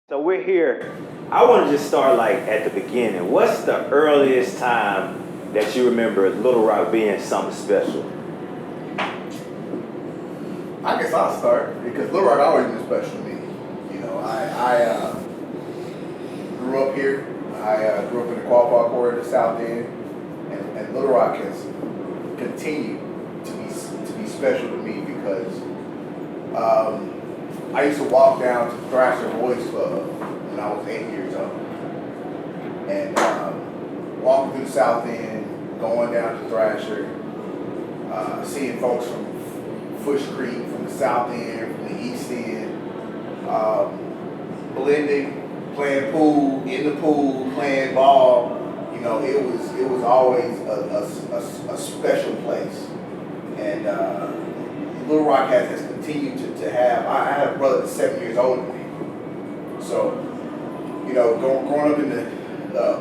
So we're here. I want to just start like at the beginning. What's the earliest time that you remember Little Rock being something special? I guess I'll start because Little Rock always been special to me. You know, I grew up here. I grew up in the Qualify Quarter, the South End, and Little Rock has continued to be special to me because I used to walk down to Thrasher Boys Club when I was 8 years old, and walking through the South End, going down to Thrasher, seeing folks from Fush Creek, from the South End, from the East End, blending, playing pool, in the pool, playing ball. You know, it was always a special place. And Little Rock has continued to have. I had a brother that's 7 years older than me. So, you know, growing up in the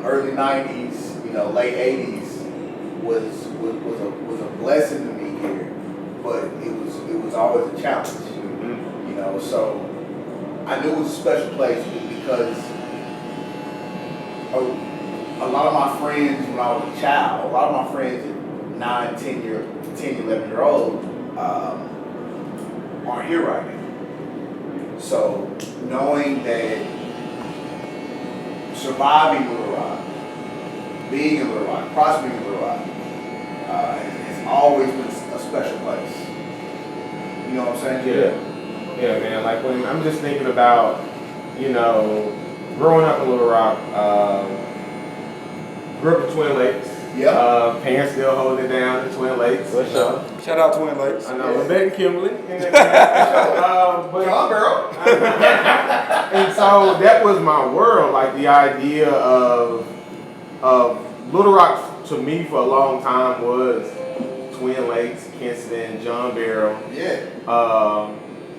early '90s, you know, late '80s was a blessing to me here. But it was always a challenge, you know. So I knew it was a special place because a lot of my friends when I was a child, a lot of my friends at 9, 10, 11 year old aren't here right now. So knowing that surviving Little Rock, being in Little Rock, prospering in Little Rock, has always been a special place. You know what I'm saying? Yeah, man. Like when I'm just thinking about, you know, growing up in Little Rock, grew up in Twin Lakes. Yeah. Parents still holding it down in Twin Lakes. For sure. Shout out Twin Lakes. I know, Lynette and Kimberly. But John Barrow. and so that was my world, like the idea of Little Rock to me for a long time was Twin Lakes, Kinston, John Barrow. Yeah.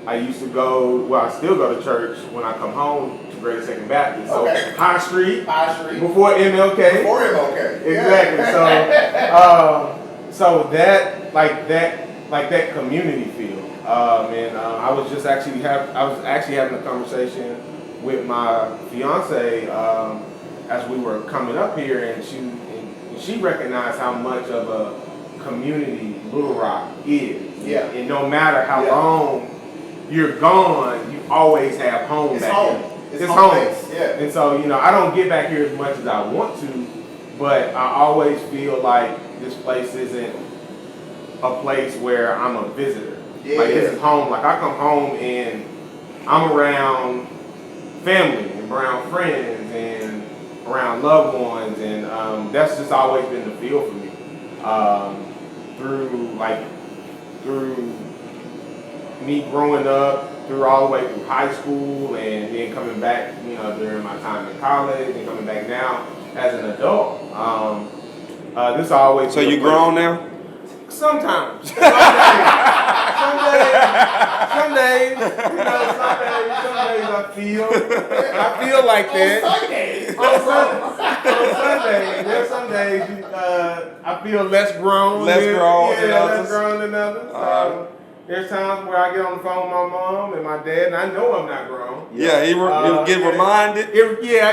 I used to go, well, I still go to church when I come home to Greater Second Baptist. So Okay. High Street Before before MLK. MLK. Exactly. Yeah. So that that community feel. I was just actually having a conversation with my fiance as we were coming up here, and she recognized how much of a community Little Rock is. Yeah. And no matter how long you're gone, you always have home It's back home. here. It's home base. Yeah. And so, you know, I don't get back here as much as I want to, but I always feel like this place isn't a place where I'm a visitor. Yeah. Like this is home. Like I come home and I'm around family and around friends and around loved ones, and that's just always been the feel for me. Through me growing up, through all the way through high school, and then coming back, you know, during my time in college, and coming back now as an adult. This always. So you grown now? Sometimes. Some days, you know, some days I feel like that. On Sundays. On Sundays, there's some days I feel less grown. Less grown than others. Less grown than others. There's times where I get on the phone with my mom and my dad, and I know I'm not grown. Yeah, you get reminded. I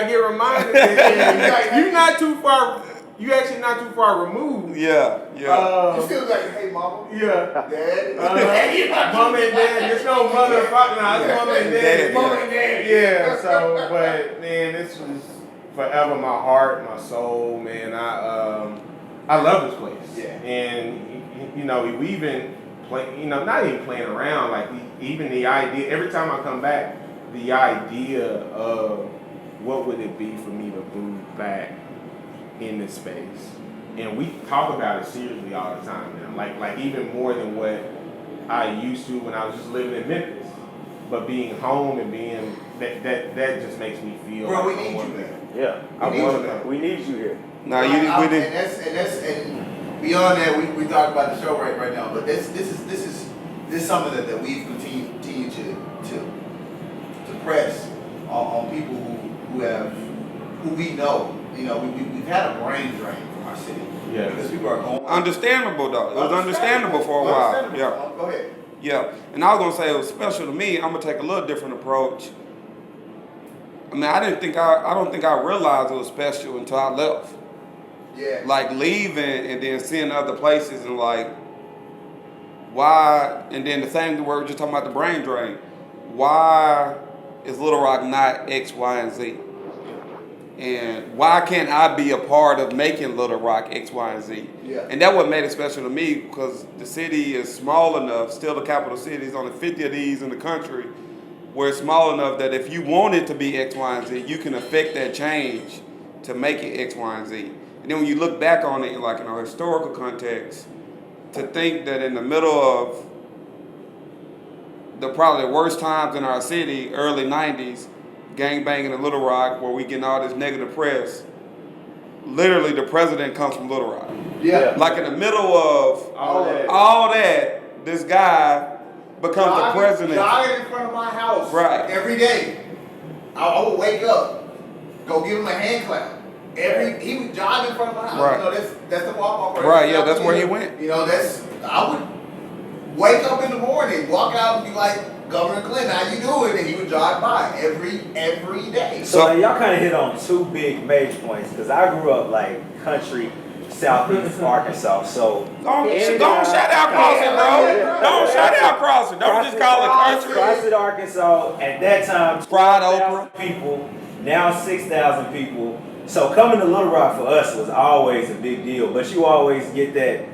get reminded that you're not too far. You actually not too far removed. Yeah. You still like, hey, mama. Yeah. Dad. Mom and dad. There's no mother and father. No, it's mom and dad. Mom and dad. Yeah. So, but man, this was forever my heart, my soul. Man, I love this place. Yeah. And you know, we even play. You know, not even playing around. Like even the idea. Every time I come back, the idea of what would it be for me to move back in this space, and we talk about it seriously all the time now. Like even more than what I used to when I was just living in Memphis. But being home and being that just makes me feel. Bro, like we I need want you, that. man. Yeah. I We need want you, that. man. We need you here. Now we did. And beyond that, we talk about the show right now. But this is something that we've continued to press on people who we know. You know, we've had a brain drain from our city. Yeah. Because people are going. Understandable though. It was understandable for a while. Understandable. Yeah. Go ahead. Yeah, and I was gonna say it was special to me. I'm gonna take a little different approach. I mean, I don't think I realized it was special until I left. Yeah. Like leaving and then seeing other places and like, why? And then the same word we were just talking about the brain drain. Why is Little Rock not X, Y, and Z? And why can't I be a part of making Little Rock X, Y, and Z? Yeah. And that what made it special to me because the city is small enough, still the capital city, there's only 50 of these in the country, where it's small enough that if you want it to be X, Y, and Z, you can affect that change to make it X, Y, and Z. And then when you look back on it, like in a historical context, to think that in the middle of the probably worst times in our city, early 90s, gangbanging in Little Rock, where we getting all this negative press, literally the president comes from Little Rock. Yeah. Like in the middle of all that, this guy becomes the president. Jogging in front of my house Right. every day. I would wake up, go give him a hand clap. He would jog in front of my house. Right. You know, that's the walk-off. Right, yeah, that's where he went. You know, I would wake up in the morning, walk out and be like, Governor Clinton, how you doing? And he would jog by every day. So y'all kind of hit on two big major points because I grew up like country, southeast Arkansas. So Don't shout out crossing, bro. Don't shout out crossing. Don't just call it country. Crossing Arkansas at that time, Fried 12,000 people, now 6,000 people. So coming to Little Rock for us was always a big deal. But you always get that,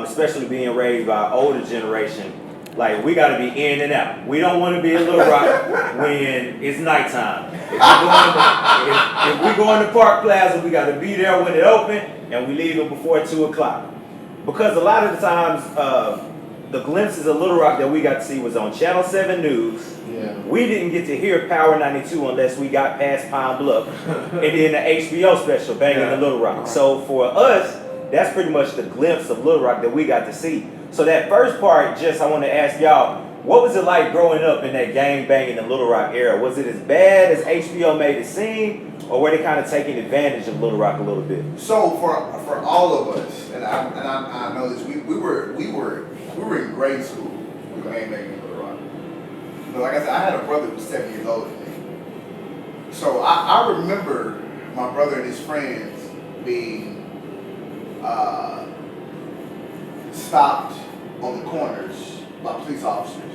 especially being raised by an older generation. Like, we got to be in and out. We don't want to be in Little Rock when it's nighttime. If we go in the Park Plaza, we got to be there when it open, and we leave it before 2 o'clock. Because a lot of the times, the glimpses of Little Rock that we got to see was on Channel 7 News. Yeah. We didn't get to hear Power 92 unless we got past Pine Bluff. And then the HBO special, Banging in Little Rock. So for us, that's pretty much the glimpse of Little Rock that we got to see. So that first part, I want to ask y'all, what was it like growing up in that gang banging in Little Rock era? Was it as bad as HBO made it seem, or were they kind of taking advantage of Little Rock a little bit? So for all of us, and I know this, we were in grade school when gang banging in Little Rock. But like I said, I had a brother who was 7 years older than me. So I remember my brother and his friends being stopped on the corners by police officers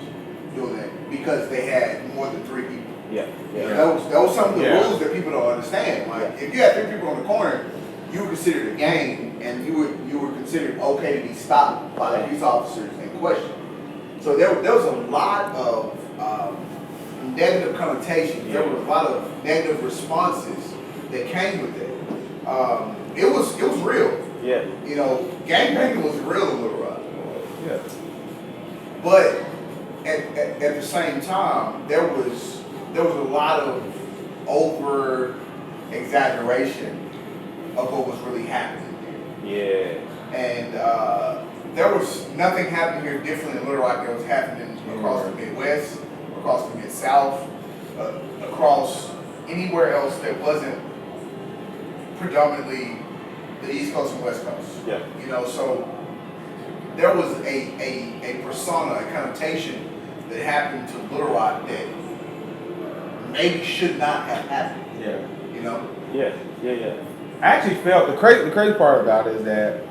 doing that because they had more than 3 people. Yeah. That was some of the rules that people don't understand. Like if you had 3 people on the corner, you were considered a gang, and you were considered okay to be stopped by the police officers and questioned. So there was a lot of negative connotations. There were a lot of negative responses that came with it. It was real. Yeah. You know, gangbanging was real in Little Rock. Yeah. But at the same time, there was a lot of over exaggeration of what was really happening there. Yeah. And there was nothing happening here different in Little Rock that was happening across the Midwest, across the Mid-South, across anywhere else that wasn't predominantly the East Coast and West Coast. Yeah. You know, so there was a persona, a connotation that happened to Little Rock that maybe should not have happened. Yeah. You know? Yeah. I actually felt the crazy part about it is that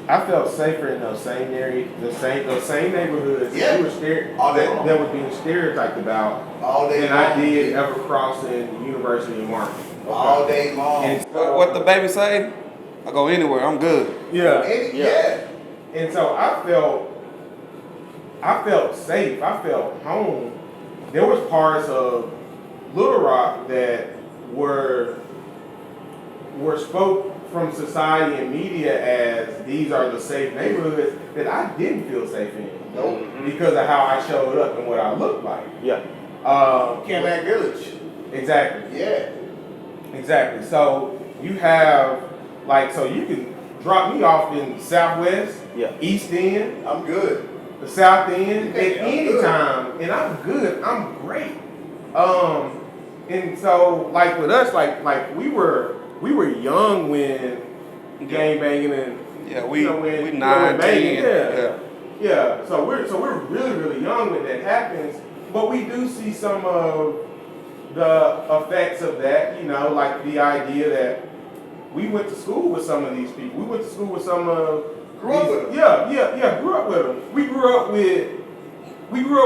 I felt safer in those same areas, those same neighborhoods Yeah. that were being stereotyped about All day than I long. did ever crossing University and Market. All day long. And What the baby say? I go anywhere, I'm good. yeah. Yeah. And so I felt safe. I felt home. There was parts of Little Rock that were spoke from society and media as these are the safe neighborhoods that I didn't feel safe in. Nope. Because of how I showed up and what I looked like. Yeah. Campaign Village. Exactly. Yeah. Exactly. So you have so you can drop me off in Southwest, East End, I'm good. the South End at I'm any good. time, and I'm good. I'm great. And so like with us, like we were young when gang banging and we when 9, banging, 10. yeah. So we're really really young when that happens, but we do see some of the effects of that, you know, like the idea that we went to school with some of these people. We went to school with some of Grew up with them. Yeah, grew up with them. We grew up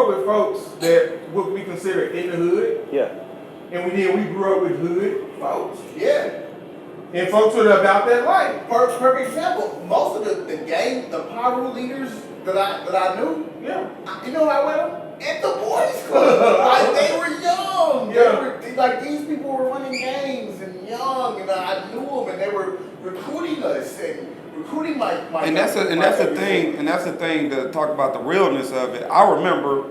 with folks that what we consider in the hood. Yeah. And we grew up with hood folks. Yeah. And folks were about that life. For example, most of the Pyro leaders that I knew, Yeah. you know how I went at the boys club. Like they were young. Yeah. Like these people were running gangs and young, and I knew them, and they were recruiting us and recruiting my. And that's the thing to talk about the realness of it. I remember,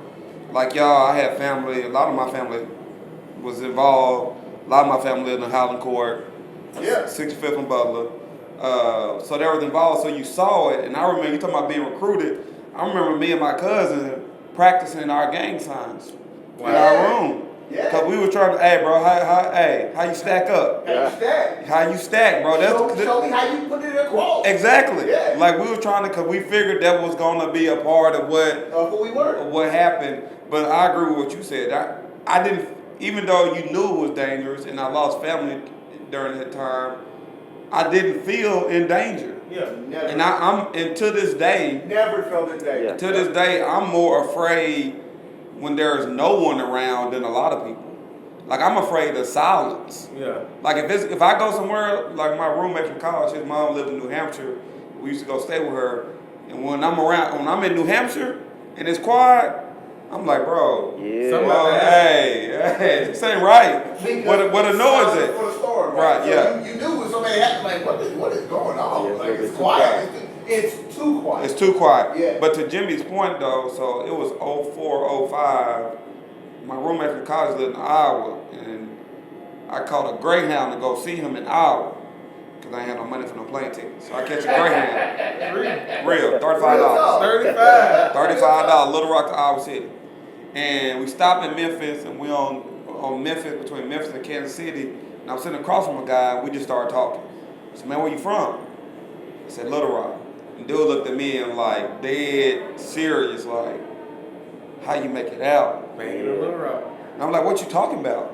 like y'all, I had family. A lot of my family was involved. A lot of my family lived in Highland Court. Yeah. 65th and Butler. So they were involved. So you saw it, and I remember you talking about being recruited. I remember me and my cousin practicing our gang signs in our room. Yeah. Cause we were trying to, hey bro, how you stack up? How you stack? How you stack, bro? Show me how you put it across. Exactly. Yeah. Like we were trying to, cause we figured that was gonna be a part of Who we were. what happened. But I agree with what you said. I didn't, even though you knew it was dangerous, and I lost family during that time, I didn't feel in danger. Yeah. Never. And to this day, Never felt in danger. Yeah. to this day, I'm more afraid when there's no one around than a lot of people. Like I'm afraid of silence. Yeah. Like if I go somewhere, like my roommate from college, his mom lived in New Hampshire. We used to go stay with her, and when I'm in New Hampshire and it's quiet, I'm like, bro, hey, this ain't right. What annoys it? For the storm, Right, so yeah. You knew when somebody happened, like, what is going on? Yeah, like, it's it's too quiet. It's too quiet. It's too quiet. Yeah. But to Jimmy's point though, so it was 04, 05. My roommate from college lived in Iowa, and I caught a Greyhound to go see him in Iowa, because I ain't had no money for no plane ticket. So I catch a Greyhound. Real, $35. $35, Little Rock to Iowa City. And we stopped in Memphis, and we on Memphis, between Memphis and Kansas City, and I was sitting across from a guy, and we just started talking. I said, man, where you from? I said, Little Rock. And dude looked at me and like dead serious, like, how you make it out? Man, in Little Rock. And I'm like, what you talking about?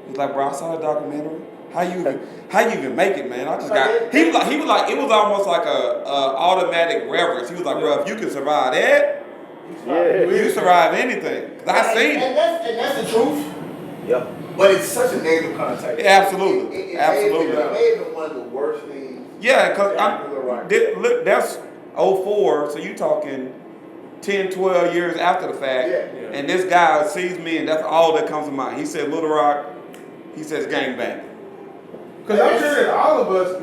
He's like, bro, I saw the documentary. How you even make it, man? I just got. He was like, it was almost like a automatic reverence. He was like, bro, if you can survive that, you survive anything. 'Cause I seen it. And that's the truth. Yep. But it's such a negative connotation. Absolutely. Absolutely. It may have been one of the worst things. Yeah, because Look, that's 04, so you talking 10, 12 years after the fact. Yeah. And this guy sees me, and that's all that comes to mind. He said Little Rock, he says gangbang. Because I'm sure that all of us,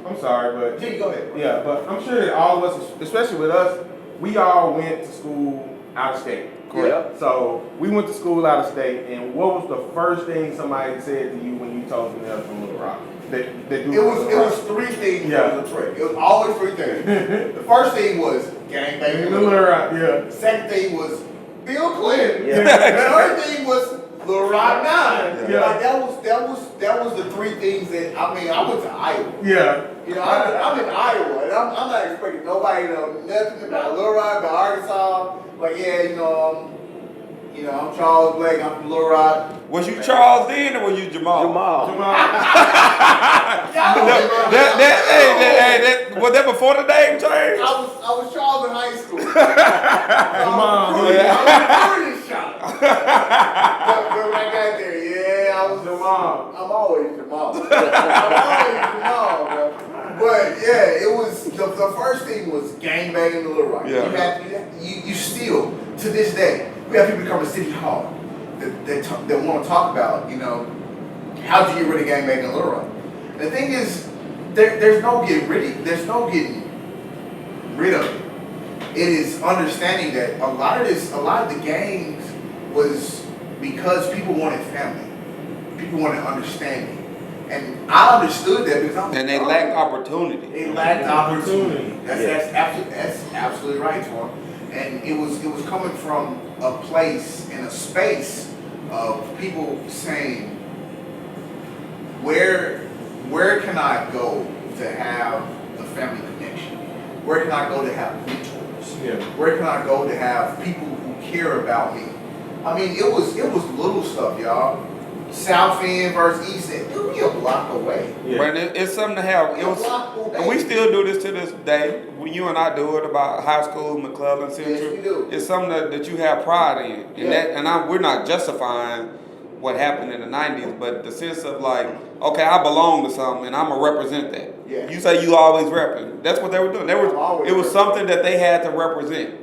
I'm sorry, but Jimmy, go ahead. yeah, but I'm sure that all of us, especially with us, we all went to school out of state. Correct. So we went to school out of state, and what was the first thing somebody said to you when you told them they were from Little Rock? It was three things that was a trick. It was always three things. The first thing was gangbanging in Little Rock. Yeah. The second thing was Bill Clinton. Yeah. The third thing was Little Rock 9. Yeah. Like that was the three things that I went to Iowa. Yeah. You know, I'm in Iowa, and I'm not expecting nobody to know nothing about Little Rock, about Arkansas. Like, I'm Charles Blake. I'm from Little Rock. Was you Charles then, or was you Jamal? Was that before the name change? I was Charles in high school. Jamal. I was recruiting shot. But when I got there, I was Jamal. I'm always Jamal. Bro. But yeah, it was the first thing was gangbanging in Little Rock. Yeah. You still to this day we have people come to City Hall that want to talk about how do you get rid of gangbanging in Little Rock. And the thing is, there's no getting rid of it. It is understanding that a lot of the gangs was because people wanted family, people wanted understanding. And I understood that because they lacked opportunity. They lacked opportunity. That's absolutely right, Twan. And it was coming from a place and a space of people saying, where can I go to have a family connection? Where can I go to have mentors? Yeah. Where can I go to have people who care about me? I mean, it was little stuff, y'all. South End versus East End. You'll be a block away. Yeah. But it's something to have. It A was, block away. and we still do this to this day. When you and I do it about high school, McClellan Central. Yes, we do. It's something that you have pride in, and Yeah. we're not justifying what happened in the '90s, but the sense of like, okay, I belong to something, and I'm gonna represent that. Yeah. You say you always repping. That's what they were doing. I'm always It was repping. something that they had to represent.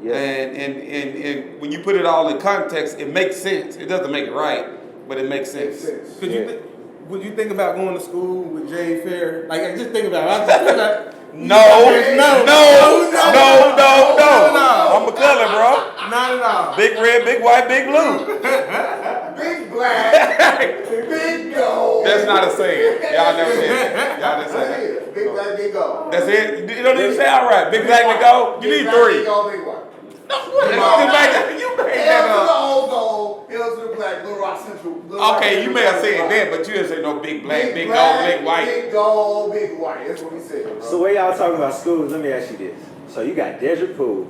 Yeah. And when you put it all in context, it makes sense. It doesn't make it right, but it makes sense. Makes sense. Could you would you think about going to school with Jay Fair? Like, just think about it. I just think about No. I'm McClellan, bro. Not at all. Big red, big white, big blue. Big black, big gold. That's not a saying. Y'all never said that. Y'all didn't say That's that. it. Big black, big gold. That's it. You don't even sound right. Big black, big gold. You Big need black, three. Big gold, big white. You made Hell that to the up. old gold, hell to the black, Little Rock Central. Little Rock Okay, you Central, may have said Rock. that, but you didn't say no big black, big black, gold, big white. Big gold, big white. That's what we said, bro. So where y'all talking about schools, let me ask you this. So you got Desert Pool,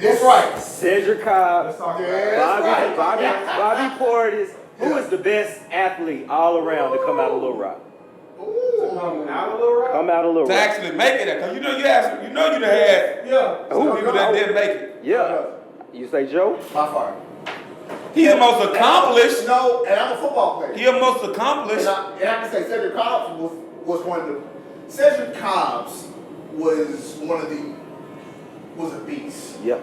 That's right. Cedric Cobb, Let's talk about Yeah, it. Bobby, that's right. Bobby Portis. Who is the best athlete all around to come out of Little Rock? Coming out of Little Rock? Come out of Little To Rock. actually make it, because you know you had Yeah. some people that didn't make it. Yeah. You say Joe? My fault. He's the most accomplished. No, and I'm a football player. He the most accomplished. And I can say Cedric Cobbs was one of the. Cedric Cobbs was a beast. Yeah.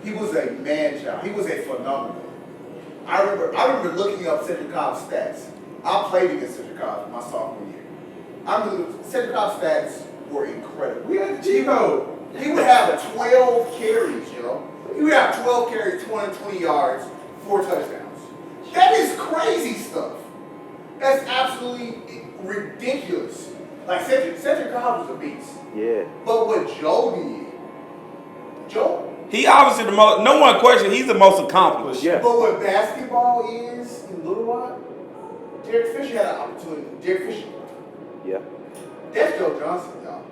He was a man child. He was a phenomenal. I remember looking up Cedric Cobb's stats. I played against Cedric Cobbs my sophomore year. I remember Cedric Cobb's stats were incredible. We had the cheat code. He would have 12 carries, you know. He would have 12 carries, 220 yards, 4 touchdowns. That is crazy stuff. That's absolutely ridiculous. Like Cedric Cobbs was a beast. Yeah. But what Joe did, He obviously the most. No one question. He's the most accomplished. Yeah. but what basketball is in Little Rock, Derek Fisher had an opportunity. Derek Fisher. Yeah. That's Joe Johnson, y'all.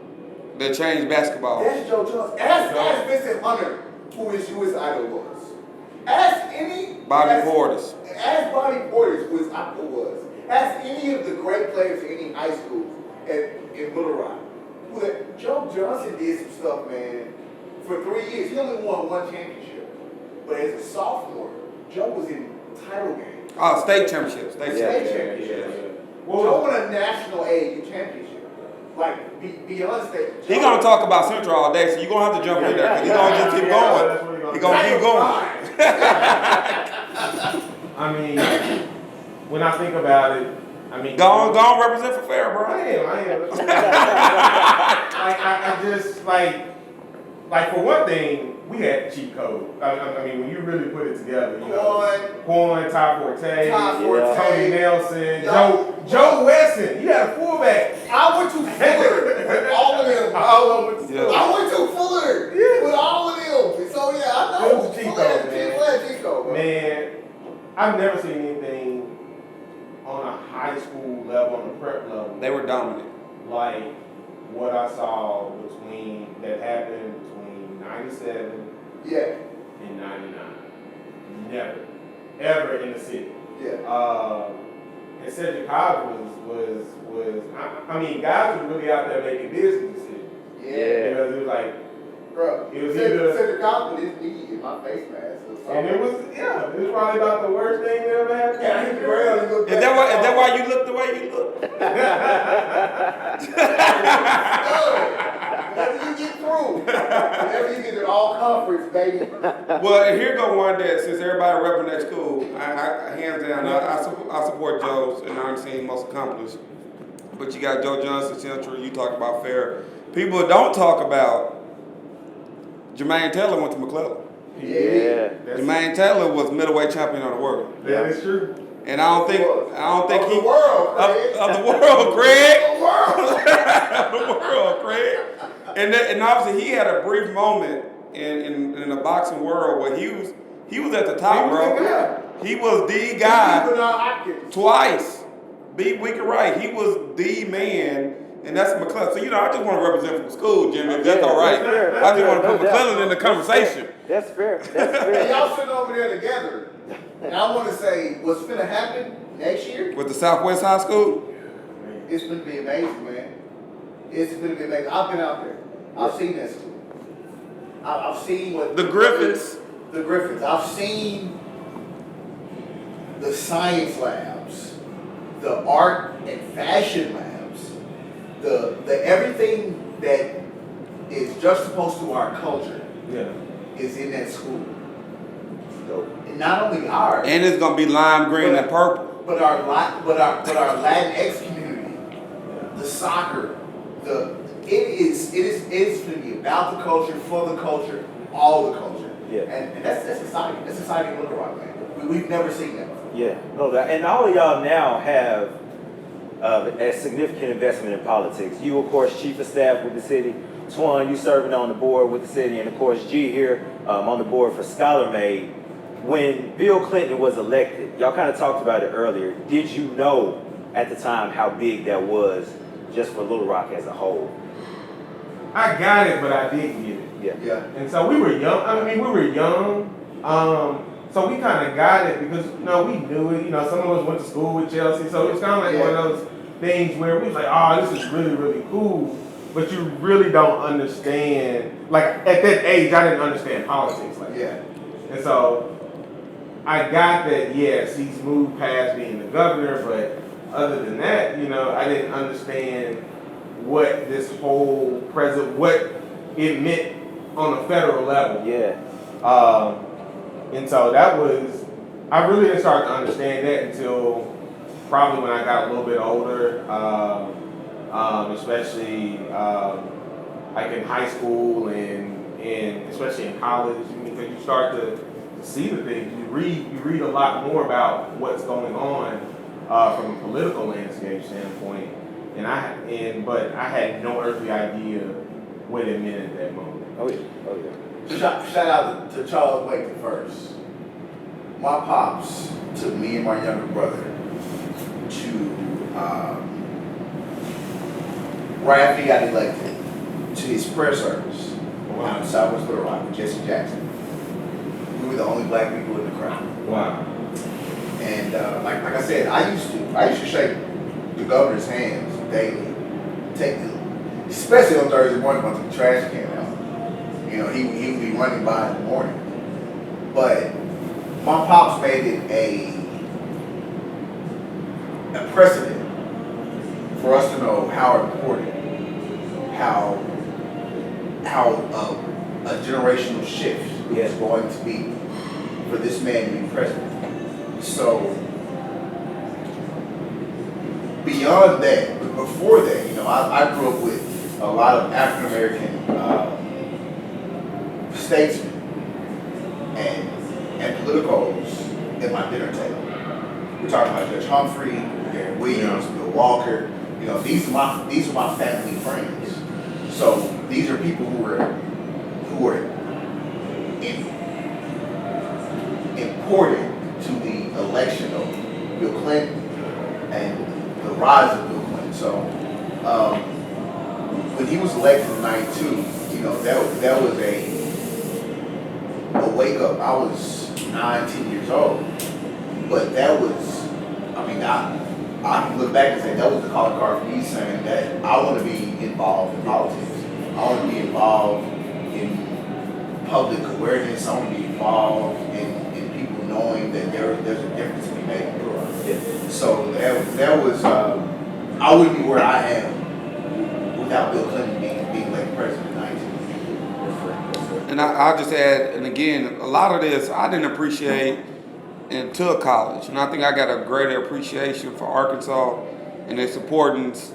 That changed basketball. That's Joe Johnson. Ask Vincent Hunter, who his idol was. Ask any Bobby ask- Portis. Ask Bobby Portis, who his idol was. Ask any of the great players in any high schools in Little Rock. Joe Johnson did some stuff, man. For 3 years, he only won 1 championship. But as a sophomore, Joe was in title games. Oh, state championship. State Yeah. championship. Championship. Joe won a national AAU championship. Like, beyond state. He gonna talk about Central all day, so you gonna have to jump in there because he gonna just keep going. He gonna keep going. I mean, when I think about it, I mean, Go on, represent for fair, bro. I am. I just like for one thing, we had the cheat code. I mean, when you really put it together, you know, Quan, Ty Forte, Tony Nelson, Joe Weston. You had a fullback. I went to Fuller with all of them. Yeah. I went to Fuller with all of them. So yeah, I know. It was a cheat code, man. Cheat code, bro. Man, I've never seen anything on a high school level, on a prep level, They were dominant. like what I saw that happened between 97 Yeah, and 99. Never. Ever in the city. yeah. And Cedric Cobbs was I mean, guys were really out there making business in the city. Yeah. Because it was like, Bro, It was either- Cedric Cobbs with his knee in my face mask. and it was probably about the worst thing that ever happened. Yeah, I hit the ground and looked Is that why you look the way you look? Whenever you get through, whenever you get to all conference, baby. Well, here go one that since everybody repping that school, I hands down, I support Joe's and I'm seeing most accomplished. But you got Joe Johnson Central, you talk about fair. People don't talk about Jermaine Taylor went to McClellan. Yeah. Jermaine Taylor was middleweight champion of the world. That is true. And I don't think Of he the world, Craig. of the world, Craig. The world. The world, Craig. And obviously he had a brief moment in the boxing world where he was at the top, bro. He was the guy twice. Beat Wicked Right. He was the man, and that's McClellan. So I just want to represent from school, Jimmy. If that's all right. That's fair. I just want to No put doubt. McClellan in the conversation. That's fair. That's And fair. y'all sitting over there together. And I want to say, what's going to happen next year? With the Southwest High School? It's going to be amazing, man. It's going to be amazing. I've been out there. I've seen that school. I've seen what The Griffins. The Griffins. I've seen the science labs, the art and fashion labs, the everything that is juxtaposed to our culture is in that school. And not only ours, And it's gonna be lime green and purple. but our Latinx community, the soccer, it's going to be about the culture, for the culture, all the culture. Yeah. And that's exciting. That's exciting in Little Rock, man. We've never seen that before. Yeah, no, and all of y'all now have a significant investment in politics. You, of course, chief of staff with the city. Twan, you serving on the board with the city, and of course, G here on the board for ScholarMade. When Bill Clinton was elected, y'all kind of talked about it earlier. Did you know at the time how big that was just for Little Rock as a whole? I got it, but I didn't get it. Yeah. And so we were young. I mean, we were young. So we kind of got it because, we knew it. Some of us went to school with Chelsea. So it's kind of like one of those things where we was like, oh, this is really, really cool. But you really don't understand. Like, at that age, I didn't understand politics like that. And so I got that, yes, he's moved past being the governor. But other than that, I didn't understand what this whole what it meant on a federal level. Yeah. And so that was, I really didn't start to understand that until probably when I got a little bit older, especially like in high school and especially in college, because you start to see the things. You read a lot more about what's going on from a political landscape standpoint. But I had no earthly idea what it meant at that moment. Oh yeah. Shout out to Charles Wakeman first. My pops took me and my younger brother to right after he got elected to his prayer service out in Southwest Little Rock with Jesse Jackson. We were the only black people in the crowd. Wow. And like I said, I used to shake the governor's hands daily, especially on Thursday morning when I took the trash can out. He would be running by in the morning. But my pops made it a precedent for us to know how important, how a generational shift is going to be for this man to be president. So beyond that, but before that, I grew up with a lot of African American statesmen and politicos at my dinner table. We're talking about Judge Humphrey, Gary Williams, Bill Walker. These are my family friends. So these are people who are important to the election of Bill Clinton and the rise of Bill Clinton. So when he was elected in '92, that was a wake up. I was 9, 10 years old, but that was, I can look back and say that was the calling card for me, saying that I want to be involved in politics. I want to be involved in public awareness. I want to be involved in people knowing that there's a difference to be made in the world. Yeah. So that was I wouldn't be where I am without Bill Clinton being elected president in 19. And I'll just add, and again, a lot of this I didn't appreciate until college. And I think I got a greater appreciation for Arkansas and its importance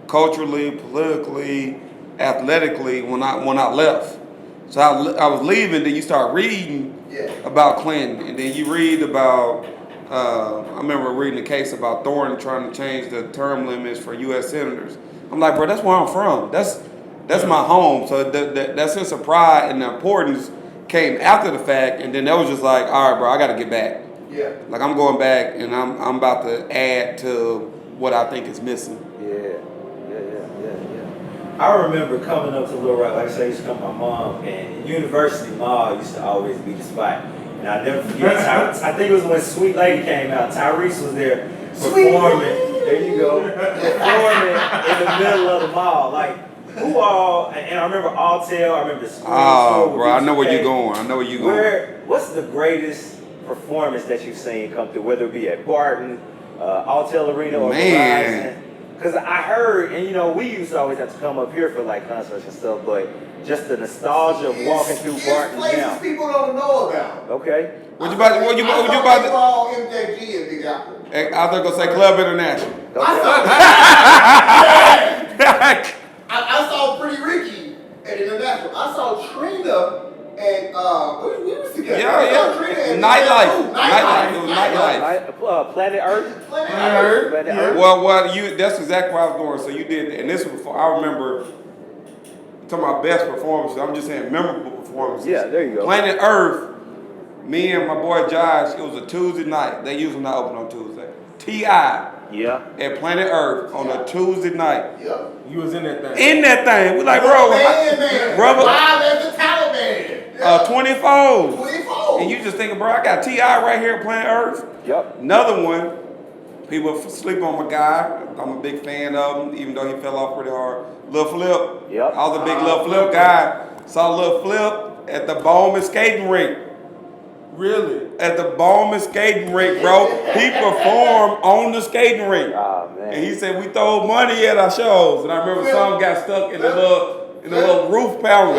culturally, politically, athletically when I left. So I was leaving, then you start reading about Clinton, and then you read about, I remember reading a case about Thornton trying to change the term limits for U.S. senators. I'm like, bro, that's where I'm from. That's my home. So that sense of pride and the importance came after the fact, and then that was just like, all right, bro, I got to get back. Yeah. Like I'm going back, and I'm about to add to what I think is missing. Yeah. I remember coming up to Little Rock, like I said, I used to come with my mom, and University Mall used to always be the spot. And I never forget. I think it was when Sweet Lady came out. Tyrese was there performing. There you go. Performing in the middle of the mall. Like, who all? And I remember Alltel. I remember the school. Oh, bro, I know where you're going. I know where you're going. What's the greatest performance that you've seen come through? Whether it be at Barton, Alltel Arena, or Verizon? Because I heard, and you know, we used to always have to come up here for like concerts and stuff, but just the nostalgia of walking through Barton places now. people don't know about. Okay. What you about to? All MJG in Big Apple. I was gonna say Club International. I saw Pretty Ricky at International. I saw Trina and we was together. Yeah. Nightlife. It was nightlife. Planet Earth. Planet Earth. Yeah. Well, that's exactly where I was going. So you did, and this was before. I remember talking about best performances. I'm just saying memorable performances. Yeah, there you go. Planet Earth. Me and my boy Josh. It was a Tuesday night. They usually not open on Tuesday. T.I. Yeah. At Planet Earth on a Tuesday night. Yep. You was in that thing. In that thing, we like, bro, man. Live as the Taliban. 24. 24. And you just thinking, bro, I got T.I. right here at Planet Earth. Yep. Another one, people sleep on my guy. I'm a big fan of him, even though he fell off pretty hard. Lil Flip. Yep. I was a big Lil Flip guy. Saw Lil Flip at the Bowman skating rink. Really? At the Bowman skating rink, bro. He performed on the skating rink. Oh, man. And he said we throw money at our shows. And I remember some got stuck in the little roof panel.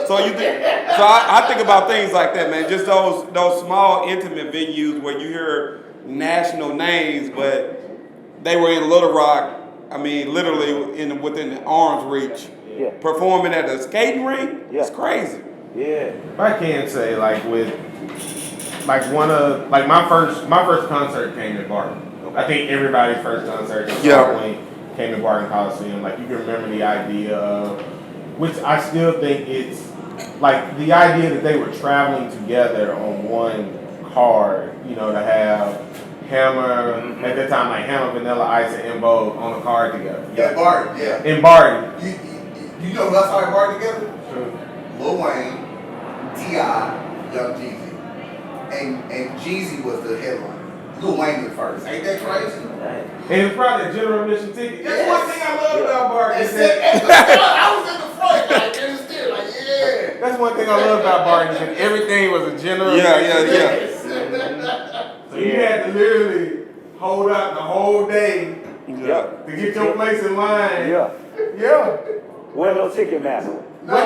So I think about things like that, man. Just those small, intimate venues where you hear national names, but they were in Little Rock. I mean, literally within the arm's reach. Yeah. Performing at a skating rink. Yeah. It's crazy. Yeah. I can say my first concert came at Barton. I think everybody's first concert at some point came to Barton Coliseum. Like, you can remember the idea of, which I still think it's like the idea that they were traveling together on one car, you know, to have Hammer, at that time, like Hammer, Vanilla Ice, and En Vogue on the car together. Yeah, Barton, yeah. In Barton. You know who else started Barton together? Lil Wayne, T.I., Young Jeezy. And Jeezy was the headliner. Lil Wayne was first. Ain't that crazy? And it's probably a general admission ticket. That's one thing I love about Barton. I was in the front, like, and it's still like, yeah. That's one thing I love about Barton, is that everything was a general So you had to literally hold out the whole day to get your place in line. Yeah. Wasn't no ticket master. What?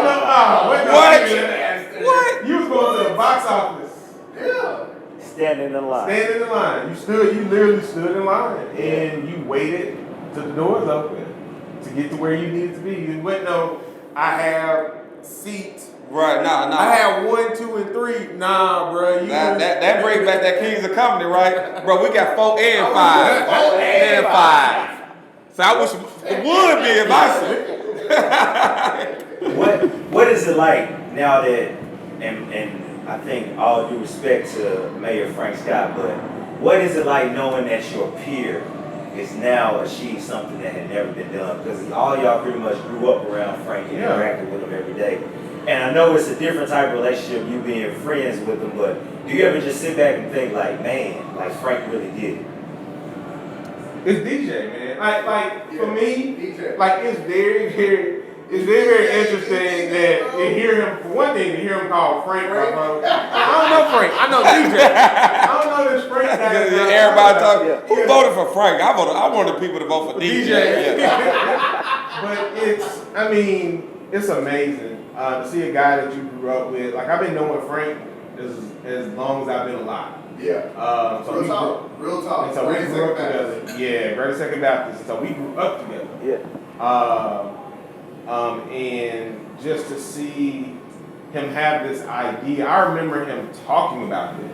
You was going to the box office. Yeah. Standing in line. You literally stood in line. And you waited till the doors open to get to where you needed to be. You went, no, I have seats. Right, nah. I have 1, 2, and 3. Nah, bro. That brings back that Kings of Comedy, right? Bro, we got 4 and 5. 4 and 5. So I wish it would be if I said. What is it like now that, and I think all due respect to Mayor Frank Scott, but what is it like knowing that your peer is now achieved something that had never been done? Because all y'all pretty much grew up around Frank and interacted with him every day. And I know it's a different type of relationship, you being friends with him, but do you ever just sit back and think like, man, like Frank really did it? It's DJ, man. Like for me, DJ. Like it's very interesting that you hear him. For one thing, to hear him called Frank. I don't know Frank. I know DJ. I don't know this Frank guy. Everybody talking. Who voted for Frank? I wanted people to vote for DJ. But it's amazing to see a guy that you grew up with. Like, I've been knowing Frank as long as I've been alive. Yeah. Real talk. And so we grew up together. Yeah, Greater Second Baptist. So we grew up together. Yeah. And just to see him have this idea, I remember him talking about this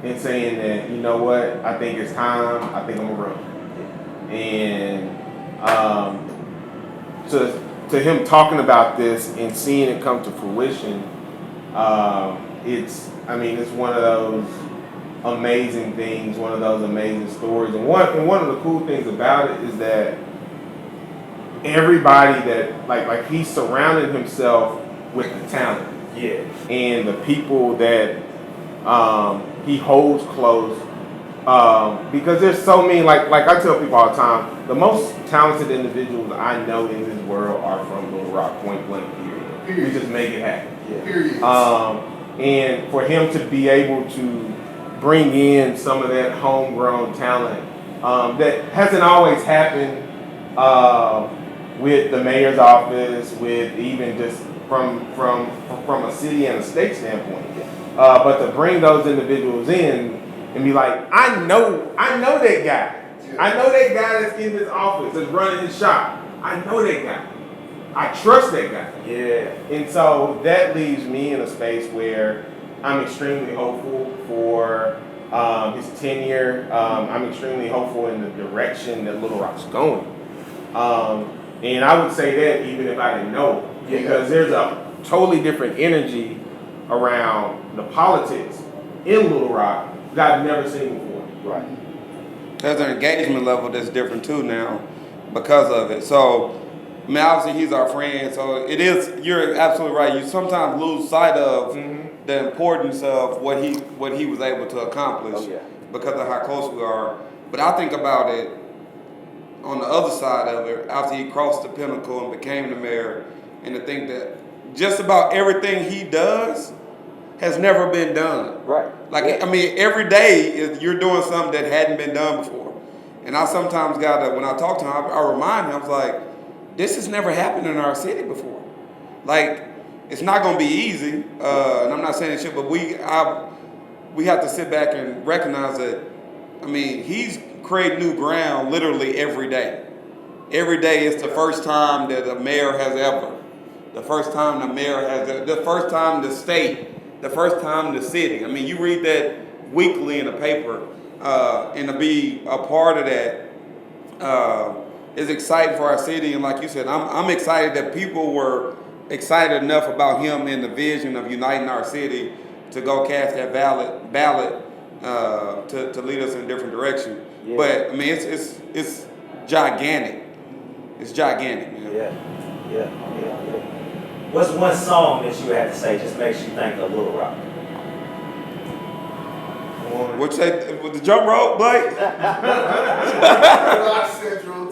and saying that, you know what, I think it's time. I think I'm gonna run. And to him talking about this and seeing it come to fruition, it's one of those amazing things, one of those amazing stories. And one of the cool things about it is that everybody that like he surrounded himself with the talent. Yeah. and the people that he holds close. Because there's so many, like I tell people all the time, the most talented individuals I know in this world are from Little Rock, point blank, period. We just make it happen. Yeah. Period. And for him to be able to bring in some of that homegrown talent that hasn't always happened with the mayor's office, with even just from a city and a state standpoint. But to bring those individuals in and be like, I know that guy. I know that guy that's in his office, that's running his shop. I know that guy. I trust that guy. Yeah. And so that leaves me in a space where I'm extremely hopeful for his tenure. I'm extremely hopeful in the direction that Little Rock's going. And I would say that even if I didn't know, because there's a totally different energy around the politics in Little Rock that I've never seen before. Right. There's an engagement level that's different too now because of it. So, I mean, obviously he's our friend, so it is. You're absolutely right. You sometimes lose sight of the importance of what he was able to accomplish because of how close we are. But I think about it on the other side of it, after he crossed the pinnacle and became the mayor, and to think that just about everything he does has never been done. Right. Like, I mean, every day you're doing something that hadn't been done before. And I sometimes when I talk to him, I remind him, I was like, this has never happened in our city before. Like, it's not going to be easy, and I'm not saying shit, but we have to sit back and recognize that, I mean, he's creating new ground literally every day. Every day it's the first time that a mayor has ever. The first time the mayor has, the first time the state, the first time the city. I mean, you read that weekly in the paper, and to be a part of that is exciting for our city. And like you said, I'm excited that people were excited enough about him and the vision of uniting our city to go cast that ballot to lead us in a different direction. Yeah. But I mean, it's gigantic. It's gigantic, man. Yeah. What's one song that you would have to say just makes you think of Little Rock? What you say with the jump rope, Blake? Rock Central,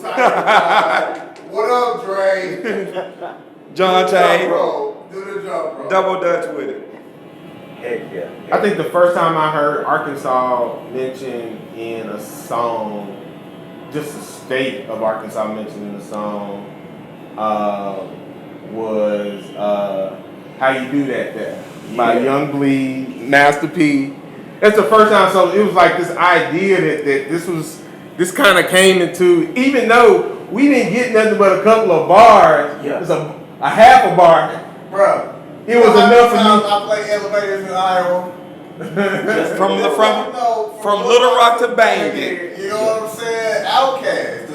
what up, Dre? John Tay. Do the jump rope. Double Dutch with it. Heck yeah. I think the first time I heard Arkansas mentioned in a song, just the state of Arkansas mentioned in a song, was How You Do That There by Young Bleed, Master P. That's the first time, so it was like this idea that this kind of came into, even though we didn't get nothing but a couple of bars, it was a half a bar. Bro, it was enough for me. I play elevators in Iowa. from Little Rock to Bangor. You know what I'm saying? Outkast,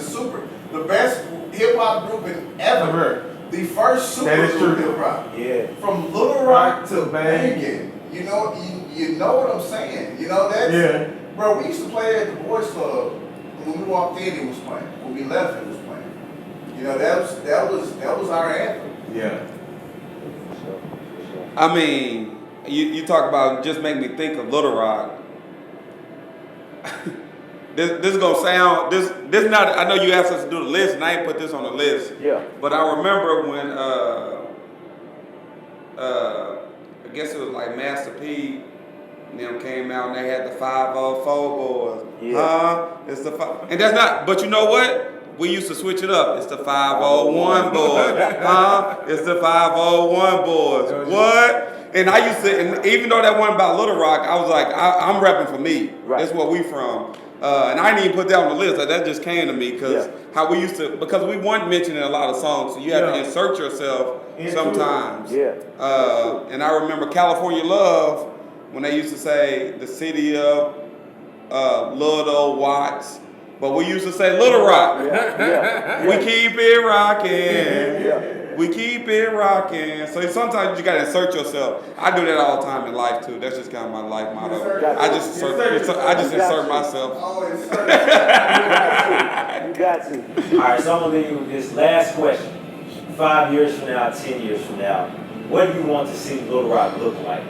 the best hip hop group ever. The first super group hip hop. Yeah. From Little Rock to Bangor. You know what I'm saying? You know that's bro. We used to play at the Boys Club. When we walked in, it was playing. When we left, it was playing. You know that was our anthem. Yeah. I mean, you talk about just make me think of Little Rock. This is gonna sound this not. I know you asked us to do the list, and I ain't put this on the list. Yeah. But I remember when I guess it was like Master P and them came out and they had the 504 boys. Yeah. It's the five, and that's not. But you know what? We used to switch it up. It's the 501 boys. It's the 501 boys. What? And I used to, and even though that wasn't about Little Rock, I was like, I'm rapping for me. Right. That's where we from. And I didn't even put that on the list. That just came to me because how we used to, because we weren't mentioning a lot of songs, so you had to insert yourself sometimes. Yeah. And I remember California Love, when they used to say the city of Little Watts, but we used to say Little Rock. We keep it rocking. We keep it rocking. So sometimes you gotta insert yourself. I do that all the time in life too. That's just kind of my life motto. I just insert myself. Oh, You got to. All right, so I'm gonna leave you with this last question. 5 years from now, 10 years from now, what do you want to see Little Rock look like?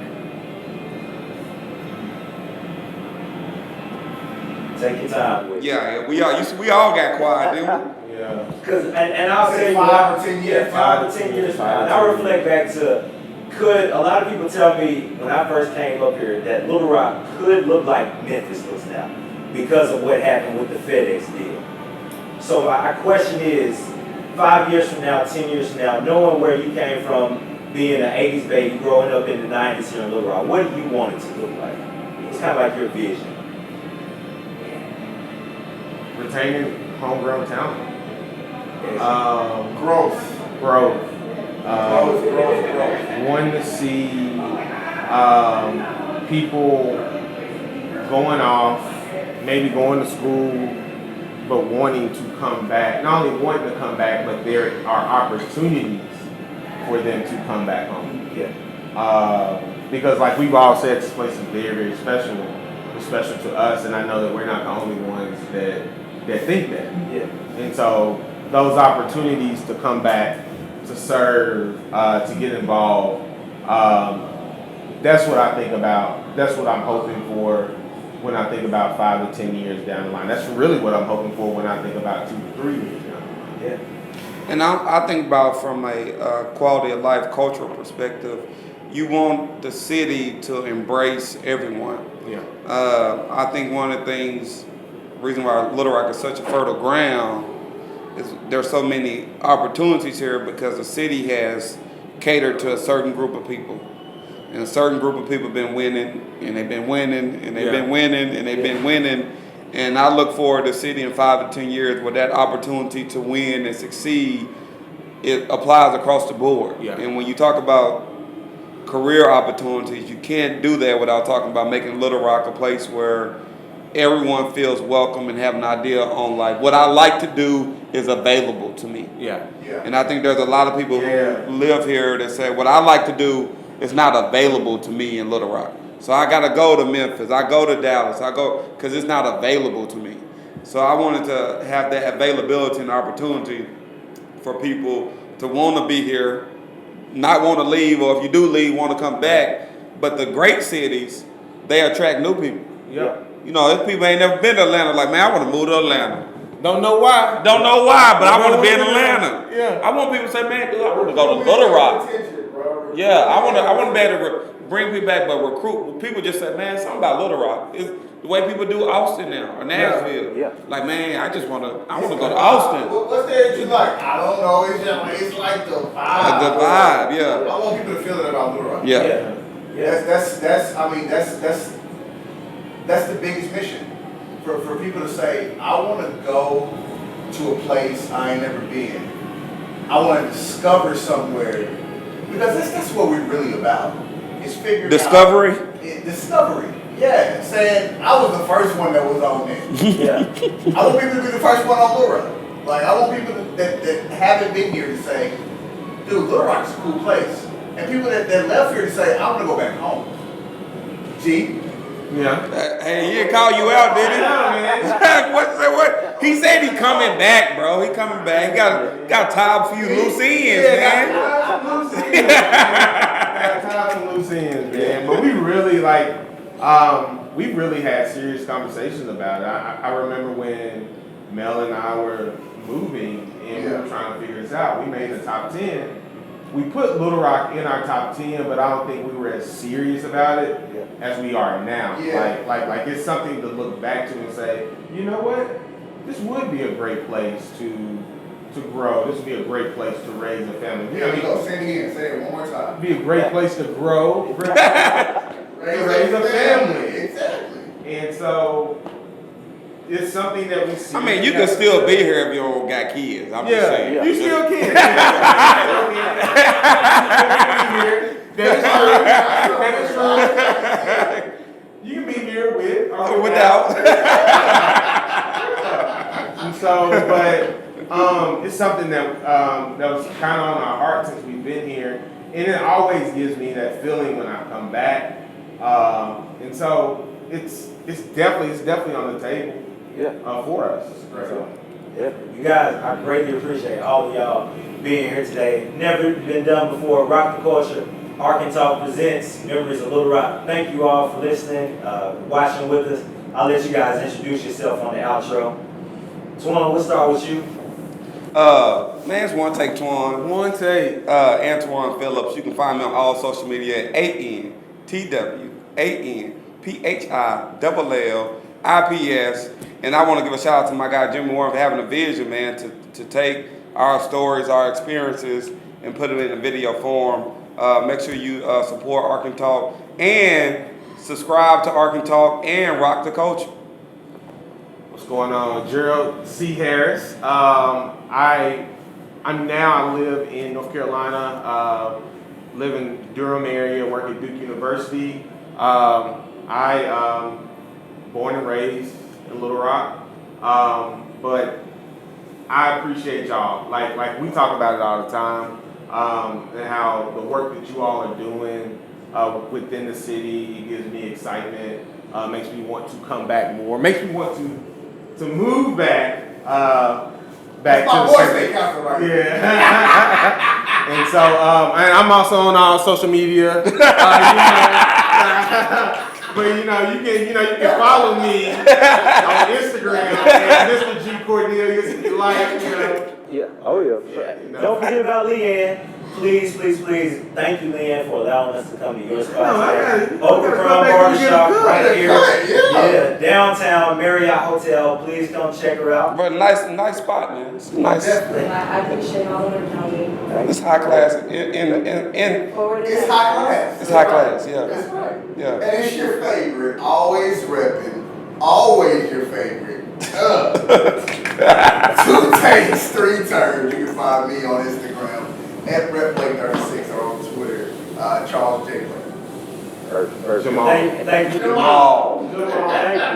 Take your time with it. Yeah, we all got quiet, didn't we? Yeah. And I'll Say say 5 or 10 years. Yeah, 5 or 10 years from now. And I reflect back to, could a lot of people tell me when I first came up here that Little Rock could look like Memphis looks now because of what happened with the FedEx deal. So my question is, 5 years from now, 10 years from now, knowing where you came from, being an 80s baby, growing up in the 90s here in Little Rock, what do you want it to look like? It's kind of like your vision. Retaining homegrown talent. Growth. Growth. Growth. Wanting to see people going off, maybe going to school, but wanting to come back. Not only wanting to come back, but there are opportunities for them to come back home. Yeah. Because like we've all said, this place is very, very special. It's special to us, and I know that we're not the only ones that think that. Yeah. And so those opportunities to come back, to serve, to get involved, that's what I think about. That's what I'm hoping for when I think about 5 to 10 years down the line. That's really what I'm hoping for when I think about 2 to 3 years down the line. Yeah. And I think about from a quality of life cultural perspective, you want the city to embrace everyone. Yeah. I think one of the things, reason why Little Rock is such a fertile ground is there's so many opportunities here because the city has catered to a certain group of people. And a certain group of people have been winning, and they've been winning, and they've been winning, and they've been winning. And I look forward to the city in 5 to 10 years where that opportunity to win and succeed, it applies across the board. Yeah. And when you talk about career opportunities, you can't do that without talking about making Little Rock a place where everyone feels welcome and have an idea on like what I like to do is available to me. Yeah. Yeah. And I think there's a lot of people who live here that say what I like to do is not available to me in Little Rock. So I got to go to Memphis, I go to Dallas, I go because it's not available to me. So I wanted to have that availability and opportunity for people to want to be here, not want to leave, or if you do leave, want to come back. But the great cities, they attract new people. Yeah. You know, if people ain't never been to Atlanta, like, man, I want to move to Atlanta. Don't know why. Don't know why, but I want to be in Atlanta. Yeah. I want people to say, man, dude, I want to go to Little Rock. Yeah, I want to be able to bring people back, but recruit. People just say, man, something about Little Rock. It's the way people do Austin now or Nashville. Yeah. Like, man, I want to go to Austin. What's there that you like? I don't know. It's like the vibe. The vibe, yeah. I want people to feel it about Little Rock. Yeah. That's the biggest mission for people to say, I want to go to a place I ain't never been. I want to discover somewhere, because that's what we're really about. Is figuring Discovery? out discovery. Yeah, saying I was the first one that was on there. Yeah. I want people to be the first one on Little Rock. Like I want people that haven't been here to say, dude, Little Rock's a cool place. And people that left here to say, I want to go back home. G. Yeah. Hey, he didn't call you out, did he? What? He said he coming back, bro. He coming back. He got to tie a few loose ends, man. Got time for loose ends, man. But we really we really had serious conversations about it. I remember when Mel and I were moving and we were trying to figure this out. We made the top 10. We put Little Rock in our top 10, but I don't think we were as serious about it as we are now. Yeah. Like it's something to look back to and say, you know what? This would be a great place to grow. This would be a great place to raise a family. Here we go. Say it again. Say it one more time. Be a great place to grow, to raise a family. Exactly. And so it's something that we see. I mean, you can still be here if you don't got kids. I'm just saying. You still can. That is true. You can be here with or Without. And so, but it's something that was kind of on our heart since we've been here, and it always gives me that feeling when I come back. And so it's definitely on the table. For us. Right. So. Yeah. You guys, I greatly appreciate all of y'all being here today. Never been done before. Rock the Culture. ArkanTalk presents Memories of Little Rock. Thank you all for listening, watching with us. I'll let you guys introduce yourself on the outro. Twan, we'll start with you. Man's one take, Twan. One take. Antwan Phillips. You can find me on all social media at AntwanPhillips. And I want to give a shout out to my guy Jimmy Warren for having a vision, man, to take our stories, our experiences, and put them in a video form. Make sure you support ArkanTalk and subscribe to ArkanTalk and rock the culture. What's going on? Gerald Harris. I live in North Carolina, live in Durham area, work at Duke University. I born and raised in Little Rock, but I appreciate y'all. Like we talk about it all the time, and how the work that you all are doing within the city gives me excitement. Makes me want to come back more. Makes me want to move back. Back to the city. Yeah. And so, and I'm also on all social media. But you can follow me on Instagram at Mr. G Cornelius if you like. Yeah. Oh yeah. Don't forget about Leanne. Please, thank you, Leanne, for allowing us to come to your spot today. Overcrown Barbershop right here. Yeah, downtown Marriott Hotel. Please come check her out. But nice spot, man. It's nice. Definitely. I appreciate all of it, Tony. It's high class. It's high class. It's high class. Yeah. That's right. Yeah. And it's your favorite. Always repping. Always your favorite. 2 takes, 3 turns. You can find me on Instagram at RepPlay36 or on Twitter, Charles J. Jamal. Thank you. Jamal. Thank you.